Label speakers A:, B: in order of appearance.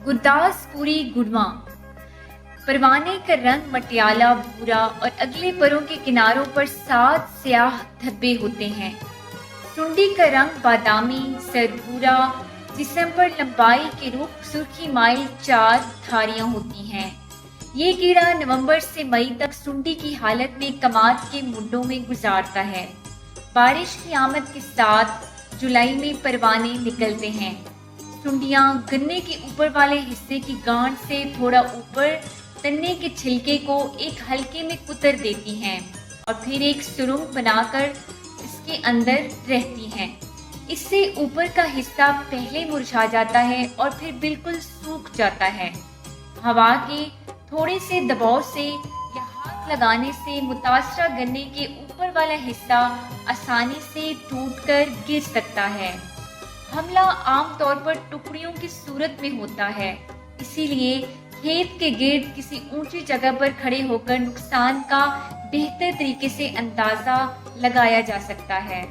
A: गुरदासपुरी गुड़मा। परवाने का रंग मटियाला भूरा और अगले परों के किनारों पर 7 स्याह धब्बे होते हैं। सुंडी का रंग बादामी सरभूरा, जिस्म पर लंबाई के रुख सुर्खी माइल 4 धारियां होती हैं। ये कीड़ा नवंबर से मई तक सुंडी की हालत में कमाद के मुंडों में गुजारता है। बारिश की आमद के साथ जुलाई में परवाने निकलते हैं। सुंडियां गन्ने के ऊपर वाले हिस्से की गांठ से थोड़ा ऊपर तन्ने के छिलके को एक हल्के में कुतर देती हैं और फिर एक सुरंग बनाकर इसके अंदर रहती हैं। इससे ऊपर का हिस्सा पहले मुरझा जाता है और फिर बिल्कुल सूख जाता है। हवा के थोड़े से दबाव से या हाथ लगाने से मुतासरा गन्ने के ऊपर वाला हिस्सा आसानी से टूटकर गिर सकता है। हमला आमतौर पर टुकड़ियों की सूरत में होता है, इसीलिए खेत के गिर्द किसी ऊंची जगह पर खड़े होकर नुकसान का बेहतर तरीके से अंदाजा लगाया जा सकता है।